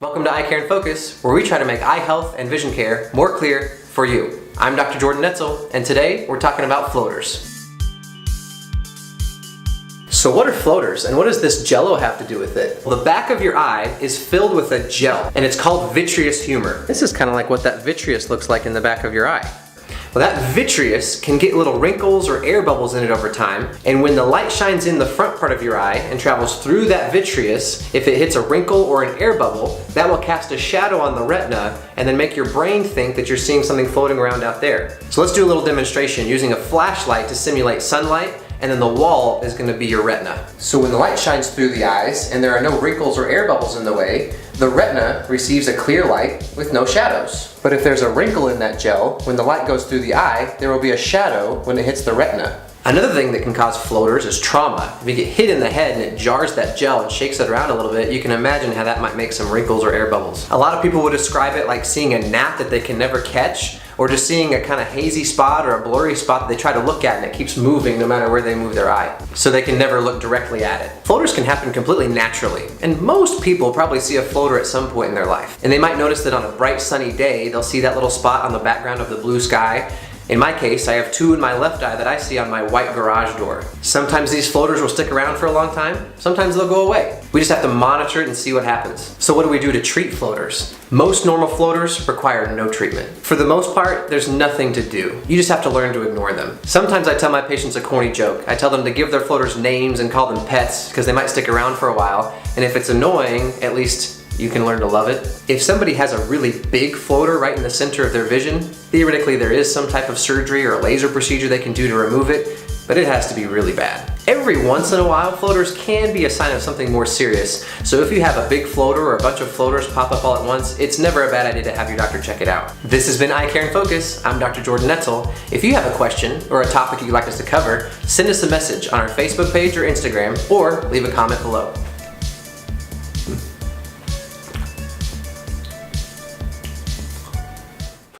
Welcome to Eye Care in Focus, where we try to make eye health and vision care more clear for you. I'm Dr. Jordan Netzel, and today we're talking about floaters. So what are floaters, and what does this jello have to do with it? Well, the back of your eye is filled with a gel, and it's called vitreous humor. This is kind of like what that vitreous looks like in the back of your eye. Well, that vitreous can get little wrinkles or air bubbles in it over time, and when the light shines in the front part of your eye and travels through that vitreous, if it hits a wrinkle or an air bubble, that will cast a shadow on the retina and then make your brain think that you're seeing something floating around out there. So let's do a little demonstration using a flashlight to simulate sunlight, and then the wall is going to be your retina. So when the light shines through the eyes and there are no wrinkles or air bubbles in the way, the retina receives a clear light with no shadows. But if there's a wrinkle in that gel, when the light goes through the eye, there will be a shadow when it hits the retina. Another thing that can cause floaters is trauma. If you get hit in the head and it jars that gel and shakes it around a little bit, you can imagine how that might make some wrinkles or air bubbles. A lot of people would describe it like seeing a gnat that they can never catch, or just seeing a kind of hazy spot or a blurry spot that they try to look at and it keeps moving no matter where they move their eye. So they can never look directly at it. Floaters can happen completely naturally, and most people probably see a floater at some point in their life. And they might notice that on a bright sunny day, they'll see that little spot on the background of the blue sky. In my case, I have two in my left eye that I see on my white garage door. Sometimes these floaters will stick around for a long time, sometimes they'll go away. We just have to monitor it and see what happens. So what do we do to treat floaters? Most normal floaters require no treatment. For the most part, there's nothing to do. You just have to learn to ignore them. Sometimes I tell my patients a corny joke. I tell them to give their floaters names and call them pets because they might stick around for a while. And if it's annoying, at least you can learn to love it. If somebody has a really big floater right in the center of their vision, theoretically there is some type of surgery or a laser procedure they can do to remove it, but it has to be really bad. Every once in a while, floaters can be a sign of something more serious. So if you have a big floater or a bunch of floaters pop up all at once, it's never a bad idea to have your doctor check it out. This has been Eye Care in Focus. I'm Dr. Jordan Netzel. If you have a question or a topic you'd like us to cover, send us a message on our Facebook page or Instagram, or leave a comment below.